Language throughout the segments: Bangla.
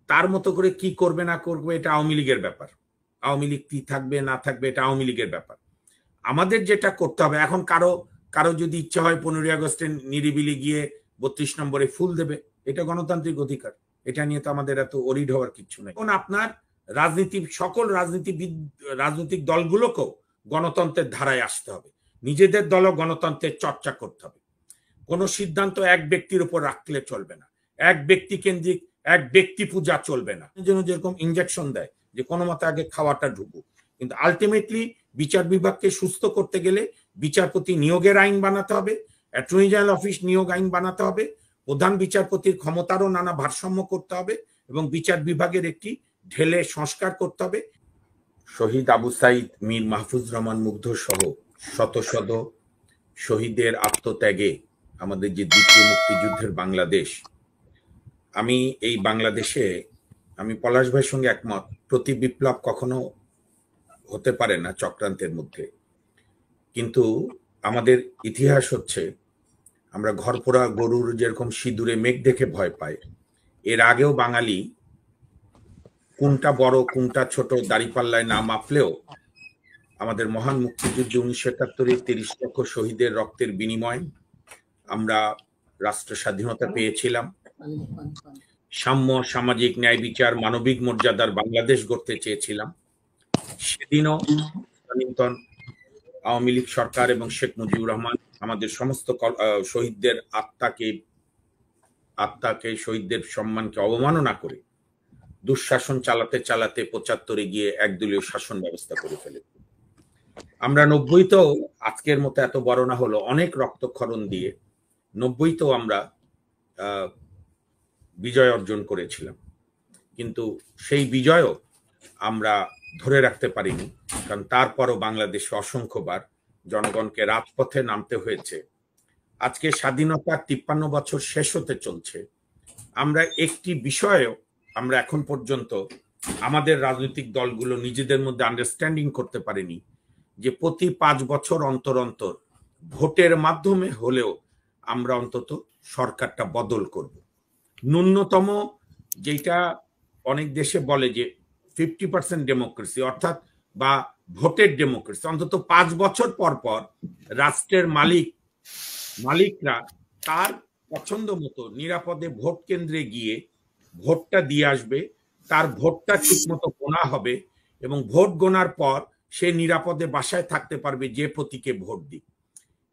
তার মতো করে কি করবে না করবে এটা আওয়ামী লীগের ব্যাপার। আওয়ামী লীগ কি থাকবে না থাকবে এটা আওয়ামী লীগের ব্যাপার। আমাদের যেটা করতে হবে, এখন কারো কারো যদি ইচ্ছা হয় 15ই আগস্টে নিরিবিলি গিয়ে 32 নম্বরে ফুল দেবে, এটা গণতান্ত্রিক অধিকার। এটা নিয়ে তো আমাদের এত অরিড হওয়ার কিছু নেই। এখন আপনার সকল রাজনৈতিক দলগুলোকেও গণতন্ত্রের ধারায় আসতে হবে, নিজেদের দলও গণতন্ত্রের চর্চা করতে হবে। কোন সিদ্ধান্ত এক ব্যক্তির উপর রাখলে চলবে না, এক ব্যক্তি কেন্দ্রিক এক ব্যক্তি পূজা চলবে না। যেন যেরকম ইনজেকশন দেয় যে কোনো মতে আগে খাওয়াটা ঢুকুক, কিন্তু আলটিমেটলি বিচার বিভাগকে সুস্থ করতে গেলে বিচারপতি নিয়োগের আইন বানাতে হবে, অ্যাটর্নি জেনারেল অফিস নিয়োগ আইন বানাতে হবে, প্রধান বিচারপতির ক্ষমতারও নানা ভারসাম্য করতে হবে এবং বিচার বিভাগের একটি ঢেলে সংস্কার করতে হবে। শহীদ আবু সাইদ, মীর মাহফুজ রহমান মুগ্ধ সহ শত শত শহীদের আত্মত্যাগে আমাদের যে দ্বিতীয় মুক্তিযুদ্ধের বাংলাদেশ, আমি এই বাংলাদেশে আমি পলাশ ভাইয়ের সঙ্গে একমত, প্রতি বিপ্লব কখনো হতে পারে না চক্রান্তের মধ্যে। কিন্তু আমাদের ইতিহাস হচ্ছে, আমরা ঘরপোড়া গরুর যেরকম সিঁদুরে মেঘ দেখে ভয় পায়, এর আগেও বাঙালি কোনটা বড় কোনটা ছোট দাঁড়িপাল্লায় না মাপলেও আমাদের মহান মুক্তিযুদ্ধ 1971-এ 30 লক্ষ শহীদের রক্তের বিনিময়ে আমরা রাষ্ট্র স্বাধীনতা পেয়েছিলাম। সাম্য, সামাজিক ন্যায় বিচার, মানবিক মর্যাদার বাংলাদেশ গড়তে চেয়েছিলাম। সেদিনও আওয়ামী লীগ সরকার এবং শেখ মুজিবুর রহমান আমাদের সমস্ত শহীদদের আত্মাকে শহীদদের সম্মানকে অবমাননা করে দুঃশাসন চালাতে চালাতে 75-এ গিয়ে একদলীয় শাসন ব্যবস্থা করে ফেলে। আমরা 90-তেও আজকের মতো এত বড় না হলো অনেক রক্তক্ষরণ দিয়ে 90-তেও আমরা বিজয় অর্জন করেছিলাম, কিন্তু সেই বিজয়ও আমরা ধরে রাখতে পারিনি, কারণ তারপরও বাংলাদেশে অসংখ্যবার জনগণকে রাজপথে নামতে হয়েছে। আজকে স্বাধীনতার 53 বছর শেষ হতে চলছে, আমরা একটি বিষয়েও আমরা এখন পর্যন্ত আমাদের রাজনৈতিক দলগুলো নিজেদের মধ্যে আন্ডারস্ট্যান্ডিং করতে পারেনি যে প্রতি 5 বছর অন্তর অন্তর ভোটের মাধ্যমে হলেও আমরা অন্তত সরকারটা বদল করব। ন্যূনতম যেটা অনেক দেশে বলে যে 50% ডেমোক্রেসি, অর্থাৎ বা ভোটের ডেমোক্রেসি, অন্তত 5 বছর পর পর রাষ্ট্রের মালিকরা তার পছন্দ মতো নিরাপদে ভোট কেন্দ্রে গিয়ে ভোটটা দিয়ে আসবে, তার ভোটটা ঠিক মতো গোনা হবে এবং ভোট গোনার পর সে নিরাপদে বাসায় থাকতে পারবে যে প্রতীকে ভোট দিক।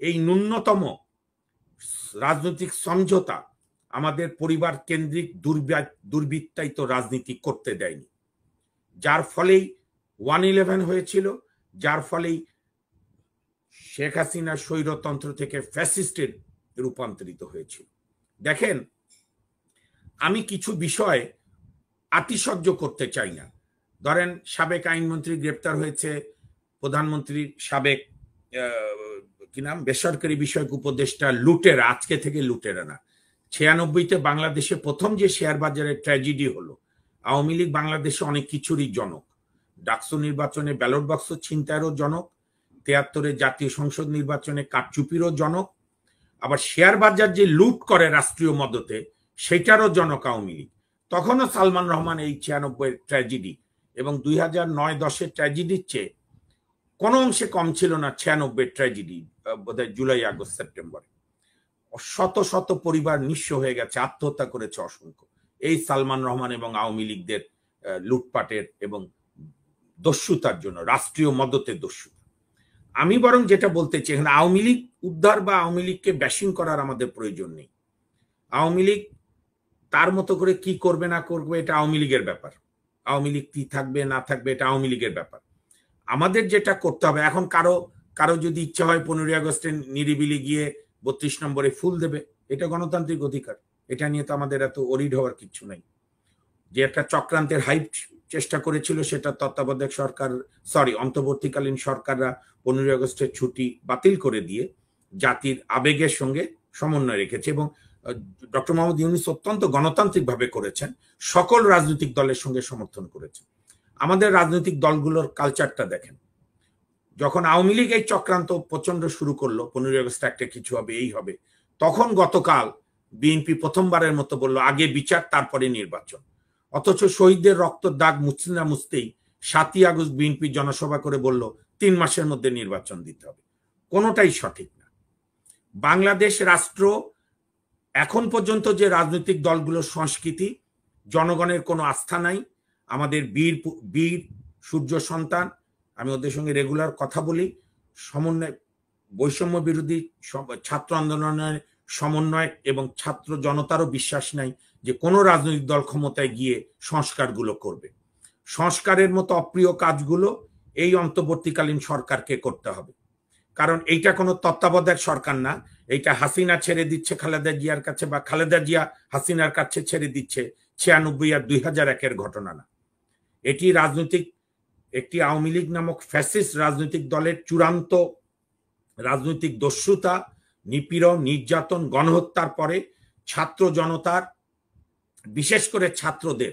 এই ন্যূনতম রাজনৈতিক সমঝোতা আমাদের পরিবার কেন্দ্রিক দুর্বৃত্তায়িত রাজনীতি করতে দেয়নি, যার ফলেই 1/11 হয়েছিল, যার ফলেই শেখ হাসিনা স্বৈরতন্ত্র থেকে ফ্যাসিস্টের রূপান্তরিত হয়েছিল। দেখেন, আমি কিছু বিষয় আতিশয্য করতে চাই না। ধরেন, সাবেক আইনমন্ত্রী গ্রেপ্তার হয়েছে, প্রধানমন্ত্রীর সাবেক কি নাম বেসরকারি বিষয়ক উপদেষ্টা লুটেরা, আজকে থেকে লুটেরা না। 96-তে বাংলাদেশে প্রথম যে শেয়ার বাজারের ট্র্যাজেডি হলো, আওয়ামী লীগ বাংলাদেশে অনেক কিছুরই জনক। ডাকসু নির্বাচনে ব্যালট বাক্স ছিনতাইয়েরও জনক, 73-এ জাতীয় সংসদ নির্বাচনে কারচুপিরও জনক, আবার শেয়ার বাজার যে লুট করে রাষ্ট্রীয় মদতে সেটারও জনক আওয়ামী লীগ। তখনও সালমান রহমান এই 96-এর ট্র্যাজেডি এবং 2009-10-এর ট্র্যাজেডির চেয়ে কোনো অংশে কম ছিল না 96-এর ট্র্যাজেডি, বোধহয় জুলাই, আগস্ট, সেপ্টেম্বরে। শত শত পরিবার নিঃস্ব হয়ে গেছে, আত্মহত্যা করেছে অসংখ্য, এই সালমান রহমান এবং আওয়ামী লীগদের লুটপাটের এবং দস্যুতার জন্য, রাষ্ট্রীয় মদতের দস্যুতা। আমি বরং যেটা বলতে চাই, এখানে আওয়ামী লীগ উদ্ধার বা আওয়ামী লীগকে ব্যাশিং করার আমাদের প্রয়োজন নেই। আওয়ামী লীগ তার মতো করে কি করবে না করবে এটা আওয়ামী লীগের ব্যাপার। আওয়ামী লীগ কি থাকবে না থাকবে এটা আওয়ামী লীগের ব্যাপার। আমাদের যেটা করতে হবে, এখন কারো যদি ইচ্ছা হয় 15ই আগস্টে নিরিবিলি গিয়ে 32 নম্বরে ফুল দেবে, এটা গণতান্ত্রিক অধিকার। এটা নিয়ে তো আমাদের এত অরিড হওয়ার কিছু নেই। যে একটা চক্রান্তের হাইপ চেষ্টা করেছিল, সেটা তত্ত্বাবধায়ক সরকার, অন্তর্বর্তীকালীন সরকাররা 15ই আগস্টের ছুটি বাতিল করে দিয়ে জাতির আবেগের সঙ্গে সমন্বয় রেখেছে এবং ডক্টর মোহাম্মদ ইউনূস অত্যন্ত গণতান্ত্রিকভাবে করেছেন, সকল রাজনৈতিক দলের সঙ্গে সমর্থন করেছেন। আমাদের রাজনৈতিক দলগুলোর কালচারটা দেখেন, যখন আওয়ামী লীগ এই চক্রান্ত প্রচন্ড শুরু করলো 15ই আগস্ট একটা কিছু হবে, এই হবে, তখন গতকাল বিএনপি প্রথমবারের মতো বলল আগে বিচার তারপরে নির্বাচন। অথচ শহীদদের রক্তের দাগ মুছতে না মুছতেই 7ই আগস্ট বিএনপি জনসভা করে বলল 3 মাসের মধ্যে নির্বাচন দিতে হবে। কোনোটাই সঠিক না। বাংলাদেশ রাষ্ট্র এখন পর্যন্ত যে রাজনৈতিক দলগুলোর সংস্কৃতি, জনগণের কোনো আস্থা নাই। আমাদের বীর বীর সূর্য সন্তান, আমি ওদের সঙ্গে রেগুলার কথা বলি, সমন্বয় বৈষম্য বিরোধী ছাত্র আন্দোলনের সমন্বয় এবং ছাত্র জনতারও বিশ্বাস নাই যে কোনো রাজনৈতিক দল ক্ষমতায় গিয়ে সংস্কারগুলো করবে। সংস্কারের মতো অপ্রিয় কাজগুলো এই অন্তর্বর্তীকালীন সরকারকে করতে হবে। কারণ এইটা কোনো তত্ত্বাবধায়ক সরকার না, এইটা হাসিনা ছেড়ে দিচ্ছে খালেদা জিয়ার কাছে, বা খালেদা জিয়া হাসিনার কাছে ছেড়ে দিচ্ছে 96 আর 2001-এর ঘটনা না। এটি রাজনৈতিক একটি আওয়ামী লীগ নামক ফ্যাসিস্ট রাজনৈতিক দলের চূড়ান্ত রাজনৈতিক দস্যুতা, নিপীড়ন, নির্যাতন, গণহত্যার পরে ছাত্র জনতার, বিশেষ করে ছাত্রদের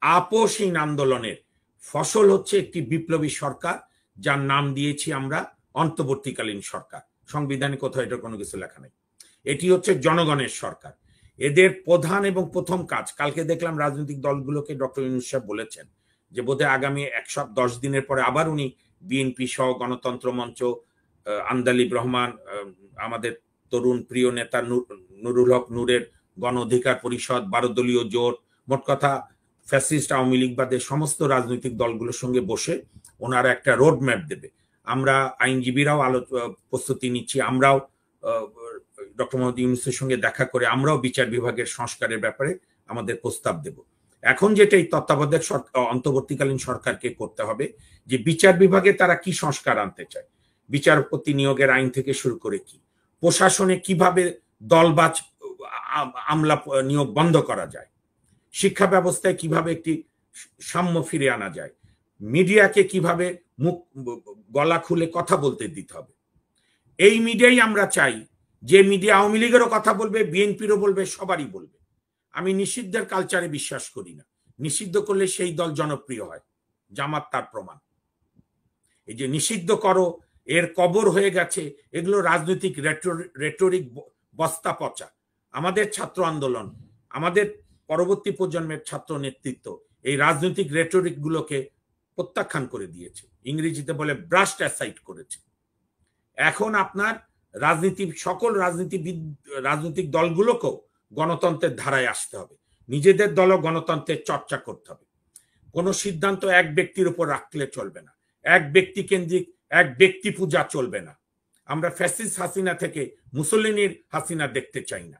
আপোষহীন আন্দোলনের ফসল হচ্ছে একটি বিপ্লবী সরকার, যার নাম দিয়েছি আমরা অন্তর্বর্তীকালীন সরকার। সংবিধানে কোথাও এটা কোনো কিছু লেখা নেই। এটি হচ্ছে জনগণের সরকার। এদের প্রধান এবং প্রথম কাজ, কালকে দেখলাম রাজনৈতিক দলগুলোকে ডক্টর ইউনূস সাহেব বলেছেন যে বোধহয় আগামী 110 দিনের পরে আবার উনি বিএনপি সহ গণতন্ত্র মঞ্চ, আন্দালিব রহমান, আমাদের তরুণ প্রিয় নেতা নুরুল হক নূরের গণ অধিকার পরিষদ, 12 দলীয় জোট, মোট কথা ফ্যাসিস্ট আওয়ামী লীগ বাদে সমস্ত রাজনৈতিক দলগুলোর সঙ্গে বসে ওনারা একটা রোড ম্যাপ দেবে। আমরা আইনজীবীরাও প্রস্তুতি নিচ্ছি, আমরাও ডক্টর মোহাম্মদ ইউনূসের সঙ্গে দেখা করে আমরাও বিচার বিভাগের সংস্কারের ব্যাপারে আমাদের প্রস্তাব দেব। এখন যেটা এই তত্ত্বাবধায়ক অন্তর্বর্তীকালীন সরকারকে করতে হবে যে বিচার বিভাগে তারা কি সংস্কার আনতে চায়, বিচারপতি নিয়োগের আইন থেকে শুরু করে কি, প্রশাসনে কিভাবে দলবাজ আমলা নিয়োগ বন্ধ করা যায়, শিক্ষা ব্যবস্থায় কিভাবে একটি সাম্য ফিরে আনা যায়, মিডিয়াকে কিভাবে মুখ গলা খুলে কথা বলতে দিতে হবে। এই মিডিয়াই আমরা চাই, যে মিডিয়া আওয়ামী লীগেরও কথা বলবে, বিএনপিরও বলবে, সবারই বলবে। আমি নিষিদ্ধের কালচারে বিশ্বাস করি না। নিষিদ্ধ করলে সেই দল জনপ্রিয় হয়, জামাত তার প্রমাণ। এই যে নিষিদ্ধ করো, এর কবর হয়ে গেছে, এগুলো রাজনৈতিক রেটরিক বস্তা পচা। আমাদের ছাত্র আন্দোলন, আমাদের পরবর্তী প্রজন্মের ছাত্র নেতৃত্ব এই রাজনৈতিক রেটরিক গুলোকে প্রত্যাখ্যান করে দিয়েছে, ইংরেজিতে বলে ব্রাস্ট অ্যাসাইড করেছে। এখন আপনার সকল রাজনৈতিক দলগুলোকেও গণতন্ত্রের ধারায় আসতে হবে, নিজেদের দলও গণতন্ত্রের চর্চা করতে হবে। কোনো সিদ্ধান্ত এক ব্যক্তির উপর রাখলে চলবে না, এক ব্যক্তি কেন্দ্রিক, এক ব্যক্তি পূজা চলবে না। আমরা ফ্যাসিস্ট হাসিনা থেকে মুসলিনীর হাসিনা দেখতে চাই না।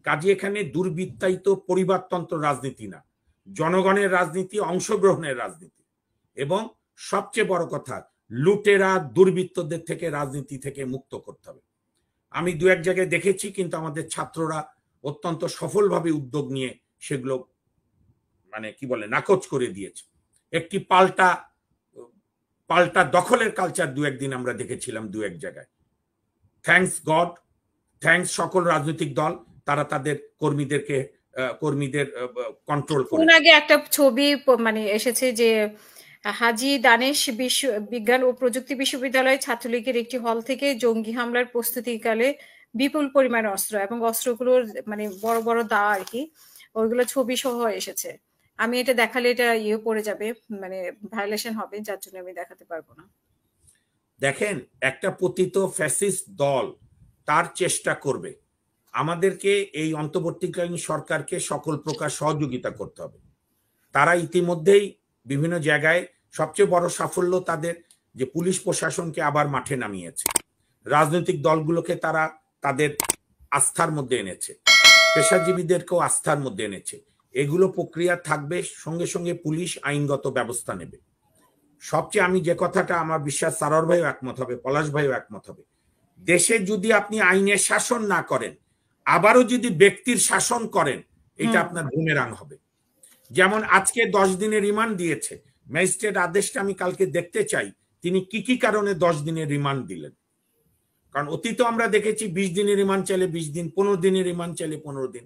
কাজে এখানে দুর্বৃত্তায়িত পরিবারতন্ত্র রাজনীতি না, জনগণের রাজনীতি, অংশগ্রহণের রাজনীতি, এবং সবচেয়ে বড় কথা লুটেরা দুর্বৃত্তদের থেকে রাজনীতি থেকে মুক্ত করতে হবে। আমি দু এক জায়গায় দেখেছি, কিন্তু আমাদের ছাত্ররা অত্যন্ত সফলভাবে উদ্যোগ নিয়ে সেগুলো মানে কি বলে নাকচ করে দিয়েছে। একটি পাল্টা দখলের কালচার দু একদিন আমরা দেখেছিলাম দু এক জায়গায়। থ্যাঙ্কস গড, থ্যাঙ্কস সকল রাজনৈতিক দল, তারা তাদের কর্মীদের কন্ট্রোল করে। আগে একটা ছবি মানে এসেছে যে হাজী দানেশ বিজ্ঞান ও প্রযুক্তি বিশ্ববিদ্যালয় ছাত্রলীগের একটি হল থেকে জঙ্গি হামলার প্রস্তুতিকালে বিপুল পরিমাণ অস্ত্র এবং অস্ত্রগুলোর মানে বড় বড় দা আর কি, ওইগুলো ছবি সহ এসেছে। আমি এটা দেখালে এটা পড়ে যাবে, মানে ভায়োলেশন হবে, যার জন্য আমি দেখাতে পারবো না। দেখেন, একটা পতিত ফ্যাসিস্ট দল তার চেষ্টা করবে, আমাদেরকে এই অন্তর্বর্তীকালীন সরকারকে সকল প্রকার সহযোগিতা করতে হবে। তারা ইতিমধ্যেই বিভিন্ন জায়গায়, সবচেয়ে বড় সাফল্য তাদের যে পুলিশ প্রশাসনকে আবার মাঠে নামিয়েছে, রাজনৈতিক দলগুলোকে তারা তাদের আস্থার মধ্যে এনেছে, পেশাজীবীদেরকেও আস্থার মধ্যে এনেছে। এগুলো প্রক্রিয়া থাকবে, সঙ্গে সঙ্গে পুলিশ আইনগত ব্যবস্থা নেবে। সবচেয়ে আমি যে কথাটা আমার বিশ্বাস সারোয়ার ভাইও একমত হবে, পলাশ ভাইও একমত হবে, দেশে যদি আপনি আইনের শাসন না করেন, আবারও যদি ব্যক্তির শাসন করেন, এটা আপনার বুমেরাং হবে। যেমন আজকে 10 দিনের রিমান্ড দিয়েছে ম্যাজিস্ট্রেট, আদেশটা আমি কালকে দেখতে চাই তিনি কি কি কারণে 10 দিনের রিমান্ড দিলেন। কারণ অতীত আমরা দেখেছি 20 দিনের রিমান্ড চাইলে 20 দিন, 15 দিনের রিমান্ড চাইলে 15 দিন।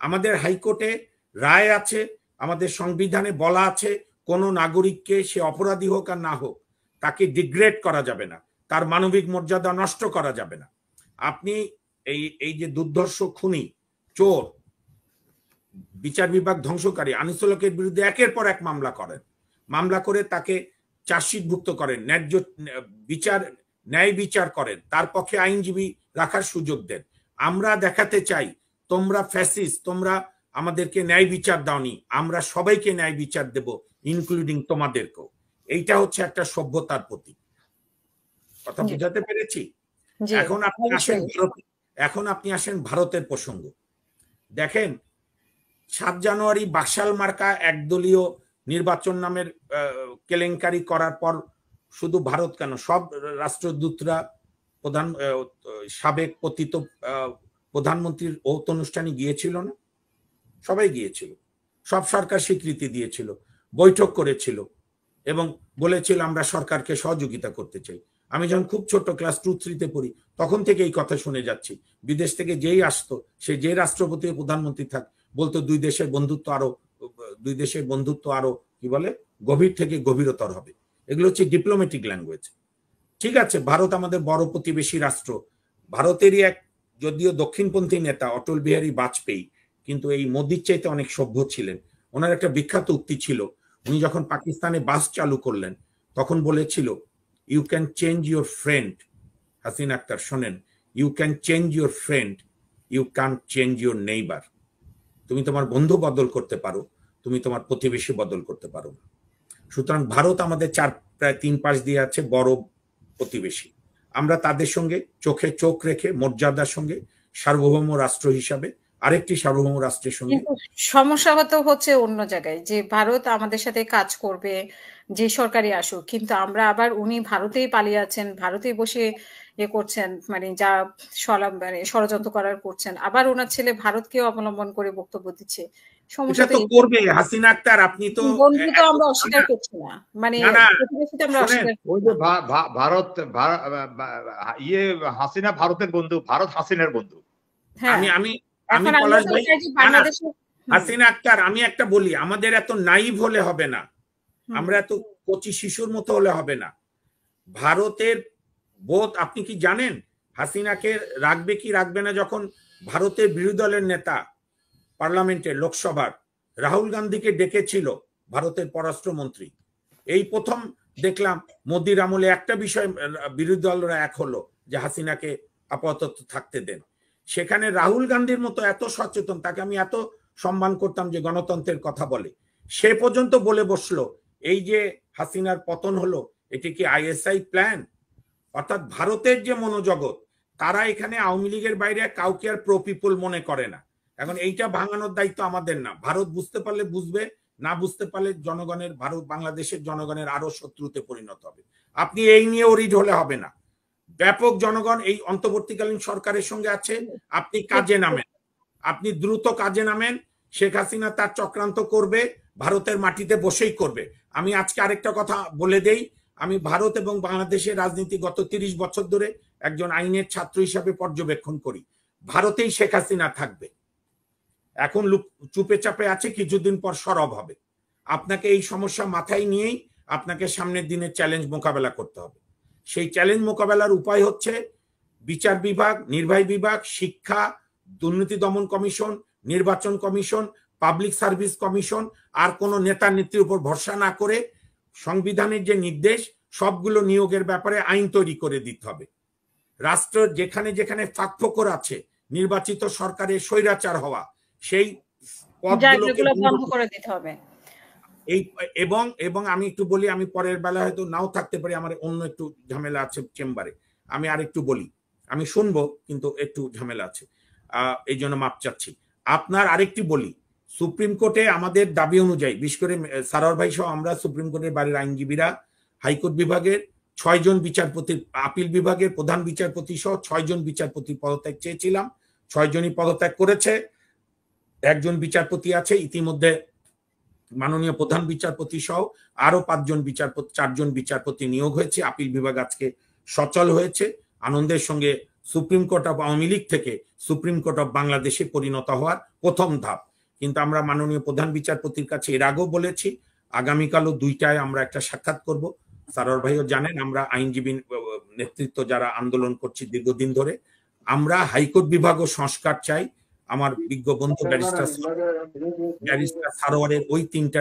আমাদের হাইকোর্টে রায় আছে, আমাদের সংবিধানে বলা আছে কোনো নাগরিককে, সে অপরাধী হোক আর না হোক, তাকে ডিগ্রেড করা যাবে না, তার মানবিক মর্যাদা নষ্ট করা যাবে না। আপনি এই যে দুর্ধর্ষ খুনি, চোর, বিচার বিভাগ ধ্বংসকারী আনিসুল হকের বিরুদ্ধে একের পর এক মামলা করেন, মামলা করে তাকে চার্জশিটভুক্ত করেন, ন্যায় বিচার করেন, তার পক্ষে আইনজীবী রাখার সুযোগ দেন। আমরা দেখাতে চাই তোমরা ফ্যাসিস্ট, তোমরা আমাদেরকে ন্যায় বিচার দাওনি, আমরা সবাইকে ন্যায় বিচার দেব, ইনক্লুডিং তোমাদেরকেও। এইটা হচ্ছে একটা সভ্যতার প্রতীক। কথা বুঝাতে পেরেছি? এখন আপনি আসেন ভারতের প্রসঙ্গ। দেখেন 7 জানুয়ারি বাকশাল মার্কা একদলীয় নির্বাচন নামের কেলেঙ্কারি করার পর শুধু ভারত কেন, সব রাষ্ট্রদূতরা, সাবেক পতিত প্রধানমন্ত্রীর ঔত অনুষ্ঠানে গিয়েছিল না? সবাই গিয়েছিল, সব সরকার স্বীকৃতি দিয়েছিল, বৈঠক করেছিল এবং বলেছিল আমরা সরকারকে সহযোগিতা করতে চাই। আমি যখন খুব ছোট ক্লাস 2-3-তে পড়ি তখন থেকে এই কথা শুনে যাচ্ছি। বিদেশ থেকে যেই আসতো, সে যে রাষ্ট্রপতি প্রধানমন্ত্রী থাক, বলতো দুই দেশের বন্ধুত্ব আরো কি বলে গভীর থেকে গভীরতর হবে। এগুলো হচ্ছে ডিপ্লোম্যাটিক ল্যাঙ্গুয়েজ। ঠিক আছে, ভারত আমাদের বড় প্রতিবেশী রাষ্ট্র। ভারতেরই এক যদিও দক্ষিণপন্থী নেতা অটল বিহারী বাজপেয়ী কিন্তু এই মোদির চাইতে অনেক সভ্য ছিলেন। ওনার একটা বিখ্যাত উক্তি ছিল, উনি যখন পাকিস্তানে বাস চালু করলেন তখন বলেছিল, you can change your friend. Hasina Akter শোনেন, you can change your friend, you can change your neighbour. তুমি তোমার বন্ধু বদল করতে পারো, তুমি তোমার প্রতিবেশী বদল করতে পারো না। সুতরাং ভারত আমাদের প্রায় 3 পাশ দিয়ে আছে বড় প্রতিবেশী। আমরা তাদের সঙ্গে চোখে চোখ রেখে মর্যাদার সঙ্গে সার্বভৌম রাষ্ট্র হিসাবে আরেকটি সার্বভৌম রাষ্ট্রের সঙ্গে। সমস্যা হচ্ছে অন্য জায়গায়, যে ভারত আমাদের সাথে কাজ করবে, যে সরকারি আসুক, কিন্তু আমরা আবার উনি ভারতেই পালিয়ে আছেন, ভারতেই বসে করছেন, মানে যা ষড়যন্ত্র করার করছেন, আবার ওনার ছেলে ভারতকেও অবলম্বন করে বক্তব্য দিচ্ছে। সমস্যা তো করবে হাসিনা আক্তার, আপনি তো বন্ধু তো আমরা অস্বীকার করছি না, মানে ভারত হাসিনা ভারতের বন্ধু, ভারত হাসিনার বন্ধু। হাসিনা আক্তার, আমি একটা বলি, আমাদের এত নাইভ হলে হবে না, আমরা এত কচি শিশুর মতো হলে হবে না। ভারতের বোধ, আপনি কি জানেন হাসিনাকে রাখবে কি রাখবে না? যখন ভারতের বিরোধী দলের নেতা পার্লামেন্টের লোকসভার রাহুল গান্ধীকে ডেকেছিল ভারতের পররাষ্ট্রমন্ত্রী, এই প্রথম দেখলাম মোদির আমলে একটা বিষয় বিরোধী দলরা এক হলো যে হাসিনাকে আপাতত থাকতে দেন। সেখানে রাহুল গান্ধীর মতো এত সচেতন, তাকে আমি এত সম্মান করতাম যে গণতন্ত্রের কথা বলে, সে পর্যন্ত বলে বসলো এই যে হাসিনার পতন হলো এটি কি আইএসআই প্ল্যান? অর্থাৎ ভারতের যে মনোজগৎ, তারা এখানে আওয়ামী লীগের বাইরে কাউকে আর প্রো পিপল মনে করে না। এখন এইটা ভাঙানোর দায়িত্ব আমাদের না। ভারত বুঝতে পারলে বুঝবে, না বুঝতে পারলে বাংলাদেশের জনগণের আরো শত্রুতে পরিণত হবে। আপনি এই নিয়ে ওরিড হলে হবে না। ব্যাপক জনগণ এই অন্তর্বর্তীকালীন সরকারের সঙ্গে আছে। আপনি কাজে নামেন, আপনি দ্রুত কাজে নামেন। শেখ হাসিনা তার চক্রান্ত করবে, ভারতের মাটিতে বসেই করবে। আমি আজকে আরেকটা কথা বলে দেই, আমি ভারত এবং বাংলাদেশের রাজনীতি গত 30 বছর ধরে একজন আইনের ছাত্র হিসাবে পর্যবেক্ষণ করি। ভারতেই শেখ হাসিনা থাকবে। এখন চুপে চাপে আছে, কিছুদিন পর সরব হবে। আপনাকে এই সমস্যা মাথায় নিয়েই আপনাকে সামনের দিনের চ্যালেঞ্জ মোকাবেলা করতে হবে। সেই চ্যালেঞ্জ মোকাবেলার উপায় হচ্ছে বিচার বিভাগ, নির্বাহী বিভাগ, শিক্ষা, দুর্নীতি দমন কমিশন, নির্বাচন কমিশন, পাবলিক সার্ভিস কমিশন, আর কোনো নেতা নেত্রীর উপর ভরসা না করে সংবিধানের যে নির্দেশ সবগুলো নিয়োগের ব্যাপারে আইন তৈরি করে দিতে হবে। রাষ্ট্র যেখানে যেখানে ফাঁকফোকর আছে, নির্বাচিত সরকারের স্বৈরাচার হওয়া, সেই পদগুলোকে বন্ধ করে দিতে হবে। এবং আমি একটু বলি, আমি পরের বেলা হয়তো নাও থাকতে পারি, আমার অন্য একটু ঝামেলা আছে চেম্বারে, আমি আর একটু বলি, আমি শুনবো কিন্তু একটু ঝামেলা আছে, এই জন্য মাপ চাচ্ছি। আপনার আরেকটি বলি, সুপ্রিম কোর্টে আমাদের দাবি অনুযায়ী, বিশেষ করে সারোয়ার ভাই সহ আমরা সুপ্রিম কোর্টের বাড়ির আইনজীবীরা হাইকোর্ট বিভাগের 6 জন বিচারপতির, আপিল বিভাগের প্রধান বিচারপতি সহ 6 জন বিচারপতির পদত্যাগ চেয়েছিলাম। 6 জনই পদত্যাগ করেছে। একজন বিচারপতি আছে, ইতিমধ্যে মাননীয় প্রধান বিচারপতি সহ আরো 4 জন বিচারপতি নিয়োগ হয়েছে। আপিল বিভাগ আজকে সচল হয়েছে। আনন্দের সঙ্গে supreme court of Awami League থেকে সুপ্রিম কোর্ট অফ বাংলাদেশে পরিণত হওয়ার প্রথম ধাপ। কিন্তু আমরা মাননীয় প্রধান বিচারপতির কাছে এর আগেও বলেছি, আগামীকালও 2টায় আমরা একটা সাক্ষাৎ করব। সারোয়ার ভাইও জানেন, আমরা আইনজীবী নেতৃত্ব যারা আন্দোলন করছি দীর্ঘদিন ধরে, আমরা হাইকোর্ট বিভাগও সংস্কার চাই। আমার বিজ্ঞ বন্ধু ব্যারিস্টার সারোয়ারের ওই তিনটা